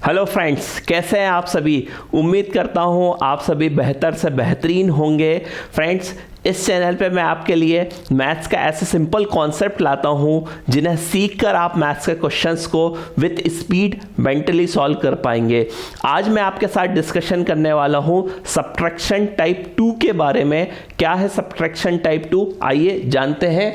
Hello friends, कैसे हैं आप सभी। उम्मीद करता हूं आप सभी बेहतर से बेहतरीन होंगे। फ्रेंड्स, इस चैनल पे मैं आपके लिए मैथ्स का ऐसे सिंपल कॉन्सेप्ट लाता हूं जिन्हें सीखकर आप मैथ्स के क्वेश्चंस को विद स्पीड मेंटली सॉल्व कर पाएंगे। आज मैं आपके साथ डिस्कशन करने वाला हूं सब्ट्रैक्शन टाइप 2 के बारे में। क्या है सब्ट्रैक्शन टाइप 2, आइए जानते हैं।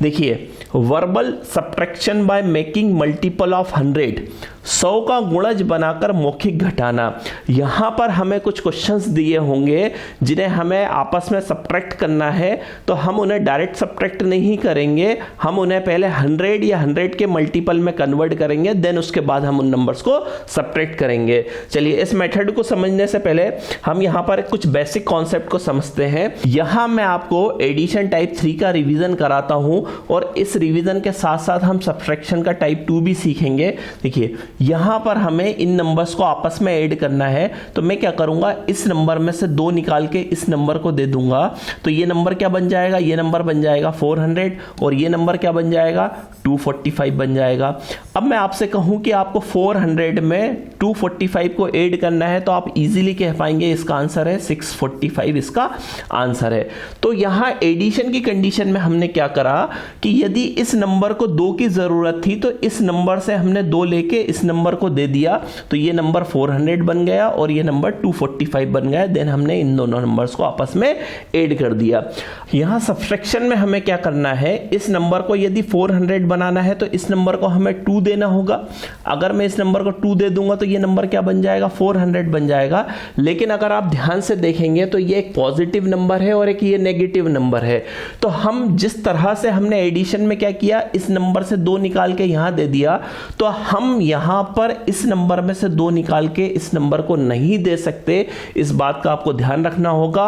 देखिए, verbal subtraction by making multiple of 100 का गुणज बनाकर मौखिक घटाना। यहां पर हमें कुछ क्वेश्चंस दिए होंगे जिन्हें हमें आपस में सब्ट्रैक्ट करना है, तो हम उन्हें डायरेक्ट सब्ट्रैक्ट नहीं करेंगे, हम उन्हें पहले 100 या 100 के मल्टीपल में कन्वर्ट करेंगे, देन उसके बाद हम उन नंबर्स को सब्ट्रैक्ट करेंगे। चलिए, इस मेथड को समझने से पहले हम यहां पर कुछ बेसिक कॉन्सेप्ट को समझते हैं। यहां मैं आपको एडिशन टाइप 3 का रिवीजन कराता हूं और इस रिवीजन के साथ साथ हम सब्ट्रैक्शन का टाइप 2 भी सीखेंगे। देखिए, यहां पर हमें इन नंबर्स को आपस में ऐड करना है, तो मैं क्या करूंगा, इस नंबर में से 2 निकाल के इस नंबर को दे दूंगा, तो ये नंबर क्या बन जाएगा, ये नंबर बन जाएगा 400 और ये नंबर क्या बन जाएगा 245 बन जाएगा। अब मैं आपसे कहूं कि आपको 400 में 245 को ऐड करना है, तो आप इजीली कह पाएंगे इसका आंसर है 645, इसका आंसर है। तो यहां एडिशन की कंडीशन में हमने क्या करा कि यदि इस नंबर को 2 की जरूरत थी तो इस नंबर से हमने 2 लेके इस नंबर को दे दिया, तो ये नंबर 400 बन गया और ये नंबर 245 बन गया। देन हमने इन दोनों नंबर्स को आपस में ऐड कर दिया। यहां सब्ट्रैक्शन में हमें क्या करना है, इस नंबर को यदि 400 बनाना है तो इस नंबर को हमें 2 देना होगा। अगर मैं इस नंबर को 2 दे दूंगा तो ये नंबर क्या बन जाएगा 400 बन जाएगा। लेकिन अगर आप ध्यान से देखेंगे तो ये एक पॉजिटिव नंबर है और एक ये नेगेटिव नंबर है। तो हम जिस तरह से हमने एडिशन में क्या किया, इस नंबर से 2 निकाल के यहां दे दिया, तो हम यहां पर इस नंबर में से 2 निकाल के इस नंबर को नहीं दे सकते। इस बात का आपको ध्यान रखना होगा।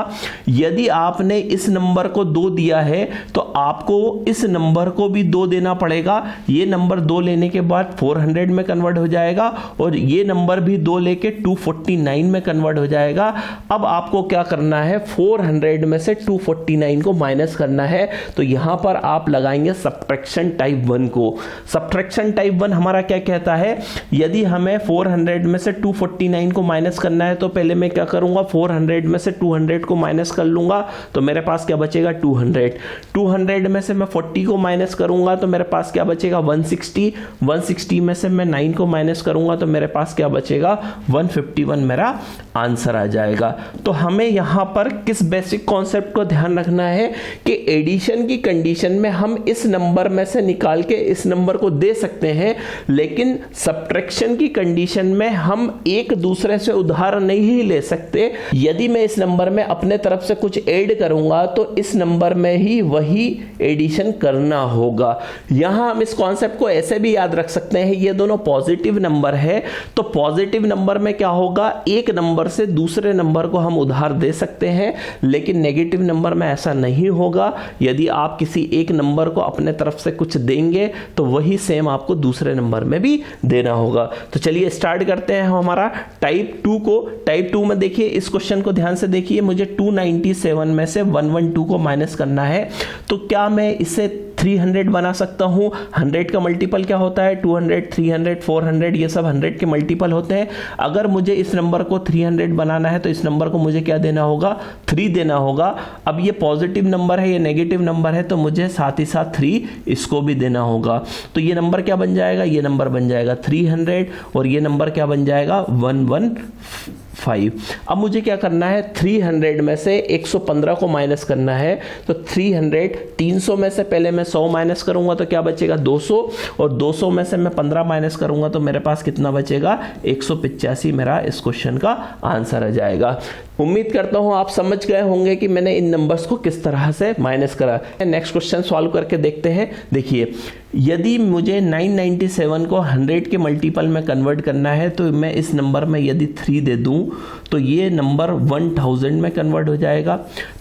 यदि आपने इस नंबर को 2 दिया है तो आपको इस नंबर को भी 2 देना पड़ेगा। ये नंबर 2 लेने के बाद 400 में कन्वर्ट हो जाएगा और ये नंबर भी 2 लेके 249 में कन्वर्ट हो जाएगा। अब आपको क्या करना है, 400 में से 249 को माइनस करना है, तो यहां पर आप लगाएंगे सब्ट्रैक्शन टाइप 1 को। सब्ट्रैक्शन टाइप 1 हमारा क्या कहता है, यदि हमें 400 में से 249 को माइनस करना है तो पहले मैं क्या करूंगा, 400 में से 200 को माइनस कर लूंगा, तो मेरे पास क्या बचेगा 200। 200 में से मैं 40 को माइनस करूंगा तो मेरे पास क्या बचेगा 160। 160 में से मैं 9 को माइनस करूंगा तो मेरे पास क्या बचेगा 151, मेरा आंसर आ जाएगा। तो हमें यहां पर किस बेसिक कॉन्सेप्ट को ध्यान रखना है कि एडिशन की कंडीशन में हम इस नंबर में से निकाल के इस नंबर को दे सकते हैं, लेकिन सब्ट्रैक्शन की कंडीशन में हम एक दूसरे से उधार नहीं ले सकते। यदि मैं इस नंबर में अपने तरफ से कुछ ऐड करूंगा तो इस नंबर में ही वही एडिशन करना होगा। यहां हम इस कॉन्सेप्ट को ऐसे भी याद रख सकते हैं, ये दोनों पॉजिटिव नंबर है, तो पॉजिटिव नंबर में क्या होगा, एक नंबर से दूसरे नंबर को हम उधार दे सकते हैं, लेकिन नेगेटिव नंबर में ऐसा नहीं होगा। यदि आप किसी एक नंबर को अपने तरफ से कुछ देंगे तो वही सेम आपको दूसरे नंबर में भी देना होगा। तो चलिए स्टार्ट करते हैं हमारा टाइप 2 को। टाइप 2 में देखिए, इस क्वेश्चन को ध्यान से देखिए, मुझे 297 में से 112 को माइनस करना है, तो क्या मैं इसे 300 बना सकता हूं। 100 का मल्टीपल क्या होता है, 200, 300, 400, ये सब 100 के मल्टीपल होते हैं। अगर मुझे इस नंबर को 300 बनाना है तो इस नंबर को मुझे क्या देना होगा, 3 देना होगा। अब ये पॉजिटिव नंबर है, ये नेगेटिव नंबर है, तो मुझे साथ ही साथ 3 इसको भी देना होगा। तो ये नंबर क्या बन जाएगा, ये नंबर बन जाएगा 300 और ये नंबर क्या बन जाएगा 115। अब मुझे क्या करना है, 300 में से 115 को माइनस करना है, तो 300 में से पहले मैं 100 माइनस करूंगा तो क्या बचेगा 200, और 200 में से मैं 15 माइनस करूंगा तो मेरे पास कितना बचेगा 185, मेरा इस क्वेश्चन का आंसर आ जाएगा। उम्मीद करता हूं आप समझ गए होंगे कि मैंने इन नंबर्स को किस तरह से माइनस करा। नेक्स्ट क्वेश्चन सॉल्व करके देखते हैं। देखिए, यदि मुझे 997 को 100 के मल्टीपल में कन्वर्ट करना है तो मैं इस नंबर में यदि 3 दे दूं तो ये नंबर 1000 में कन्वर्ट हो जाएगा।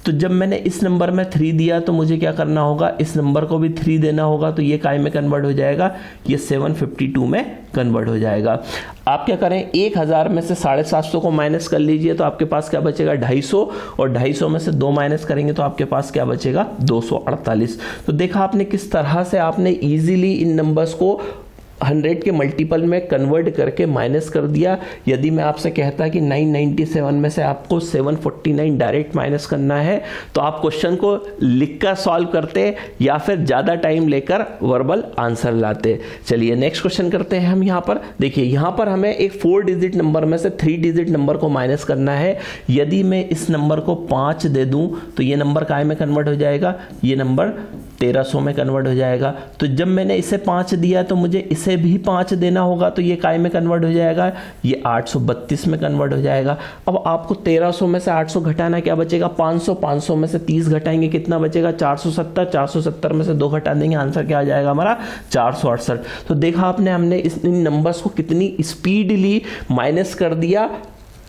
तो जब मैंने इस नंबर में 3 दिया तो मुझे क्या करना होगा, इस नंबर को भी 3 देना होगा, तो ये काय में कन्वर्ट हो जाएगा, ये 752 में कन्वर्ट हो जाएगा। आप क्या करें, 1000 में से 750 को माइनस कर लीजिए तो आपके पास क्या बचेगा 250, और 250 में से 2 माइनस करेंगे तो आपके पास क्या बचेगा 248। तो देखा आपने किस तरह से आपने इजीली इन नंबर्स को 100 के मल्टीपल में कन्वर्ट करके माइनस कर दिया। यदि मैं आपसे कहता कि 997 में से आपको 749 डायरेक्ट माइनस करना है तो आप क्वेश्चन को लिखकर सॉल्व करते या फिर ज़्यादा टाइम लेकर वर्बल आंसर लाते। चलिए नेक्स्ट क्वेश्चन करते हैं हम। यहाँ पर देखिए, यहाँ पर हमें एक 4 डिजिट नंबर में से 3 डिजिट नंबर को माइनस करना है। यदि मैं इस नंबर को 5 दे दूं तो ये नंबर काय में कन्वर्ट हो जाएगा, ये नंबर 1300 में कन्वर्ट हो जाएगा। तो जब मैंने इसे 5 दिया तो मुझे इसे भी 5 देना होगा, तो ये काय में कन्वर्ट हो जाएगा, ये 832 में कन्वर्ट हो जाएगा। अब आपको 1300 में से 800 घटाना, क्या बचेगा 500, 500 में से 30 घटाएंगे कितना बचेगा 470, 470 में से 2 घटा देंगे, आंसर क्या आ जाएगा हमारा 468। तो देखा आपने, हमने इन नंबर्स को कितनी स्पीडली माइनस कर दिया,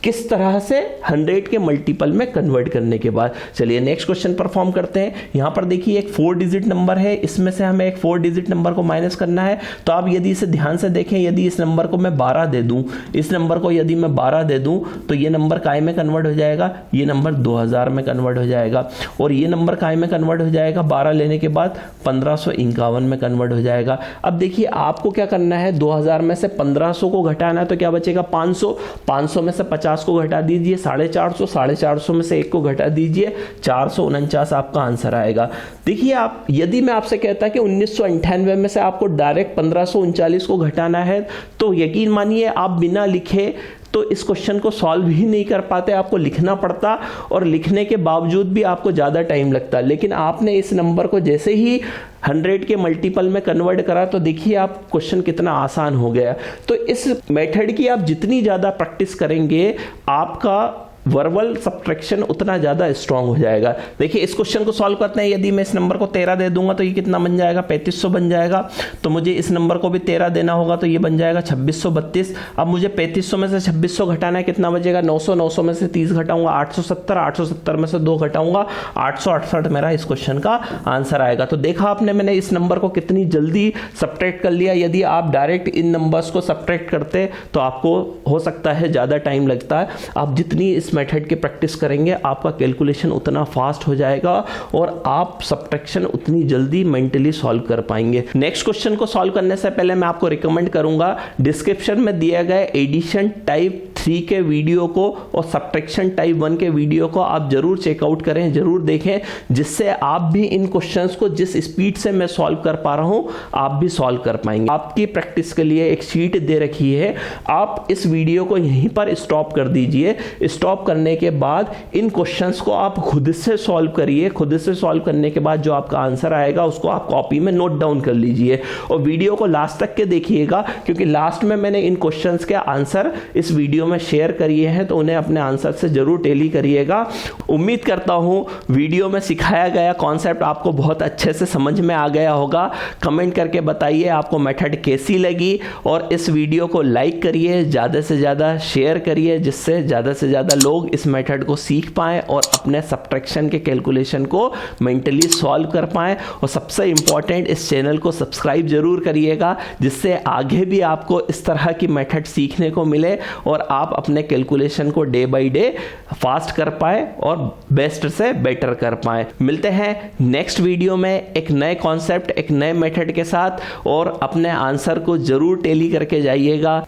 किस तरह से 100 के मल्टीपल में कन्वर्ट करने के बाद। चलिए नेक्स्ट क्वेश्चन परफॉर्म करते हैं। यहां पर देखिए एक 4 डिजिट नंबर है, इसमें से हमें एक 4 डिजिट नंबर को माइनस करना है। तो आप यदि इसे ध्यान से देखें, यदि इस नंबर को मैं 12 दे दूं, इस नंबर को यदि मैं 12 दे दूं तो ये नंबर काय में कन्वर्ट हो जाएगा, ये नंबर 2000 में कन्वर्ट हो जाएगा। और ये नंबर काय में कन्वर्ट हो जाएगा, 12 लेने के बाद 1551 में कन्वर्ट हो जाएगा। अब देखिए आपको क्या करना है, 2000 में से 1500 को घटाना है तो क्या बचेगा 500, 500 में से 50 को घटा दीजिए 450, 450 में से 1 को घटा दीजिए 449 आपका आंसर आएगा। देखिए आप, यदि मैं आपसे कहता कि 1998 में से आपको डायरेक्ट 1539 को घटाना है तो यकीन मानिए आप बिना लिखे तो इस क्वेश्चन को सॉल्व ही नहीं कर पाते, आपको लिखना पड़ता और लिखने के बावजूद भी आपको ज़्यादा टाइम लगता। लेकिन आपने इस नंबर को जैसे ही 100 के मल्टीपल में कन्वर्ट करा तो देखिए आप क्वेश्चन कितना आसान हो गया। तो इस मेथड की आप जितनी ज़्यादा प्रैक्टिस करेंगे आपका वर्बल सब्ट्रैक्शन उतना ज़्यादा स्ट्रांग हो जाएगा। देखिए इस क्वेश्चन को सॉल्व करते हैं। यदि मैं इस नंबर को 13 दे दूंगा तो ये कितना बन जाएगा 3500 बन जाएगा। तो मुझे इस नंबर को भी 13 देना होगा तो ये बन जाएगा 2632। अब मुझे 3500 में से 2600 घटाना है, कितना बचेगा 900, 900 में से 30 घटाऊंगा 870, 870 में से 2 घटाऊंगा 868 मेरा इस क्वेश्चन का आंसर आएगा। तो देखा आपने, मैंने इस नंबर को कितनी जल्दी सब्ट्रैक्ट कर लिया। यदि आप डायरेक्ट इन नंबर्स को सब्ट्रैक्ट करते तो आपको हो सकता है ज़्यादा टाइम लगता है। आप जितनी इस मेथड की प्रैक्टिस करेंगे आपका कैलकुलेशन उतना फास्ट हो जाएगा और आप सब्ट्रैक्शन उतनी जल्दी मेंटली सॉल्व कर पाएंगे। नेक्स्ट क्वेश्चन को सॉल्व करने से पहले मैं आपको रिकमेंड करूंगा डिस्क्रिप्शन में दिए गए एडिशन टाइप 3 के वीडियो को और सब्ट्रैक्शन टाइप 1 के वीडियो को आप जरूर चेकआउट करें, जरूर देखें, जिससे आप भी इन क्वेश्चंस को जिस स्पीड से मैं सॉल्व कर पा रहा हूं आप भी सॉल्व कर पाएंगे। आपकी प्रैक्टिस के लिए एक शीट दे रखी है, आप इस वीडियो को यहीं पर स्टॉप कर दीजिए। स्टॉप करने के बाद इन क्वेश्चंस को आप खुद से सॉल्व करिए। खुद से सॉल्व करने के बाद जो आपका आंसर आएगा उसको आप कॉपी में नोट डाउन कर लीजिए और वीडियो को लास्ट तक के देखिएगा, क्योंकि लास्ट में मैंने इन क्वेश्चंस के आंसर इस वीडियो में शेयर करिए हैं तो उन्हें अपने आंसर से जरूर टैली करिएगा। उम्मीद करता हूं वीडियो में सिखाया गया कॉन्सेप्ट आपको बहुत अच्छे से समझ में आ गया होगा। कमेंट करके बताइए आपको मेथड कैसी लगी और इस वीडियो को लाइक करिए, ज़्यादा से ज़्यादा शेयर करिए, जिससे ज़्यादा से ज़्यादा लोग इस मेथड को सीख पाएं और अपने सब्ट्रैक्शन के कैलकुलेशन को मेंटली सॉल्व कर पाएं। और सबसे इंपॉर्टेंट, इस चैनल को सब्सक्राइब जरूर करिएगा, जिससे आगे भी आपको इस तरह की मेथड सीखने को मिले और आप अपने कैलकुलेशन को डे बाय डे फास्ट कर पाए और बेस्ट से बेटर कर पाए। मिलते हैं नेक्स्ट वीडियो में एक नए कॉन्सेप्ट, एक नए मेथड के साथ, और अपने आंसर को जरूर टैली करके जाइएगा।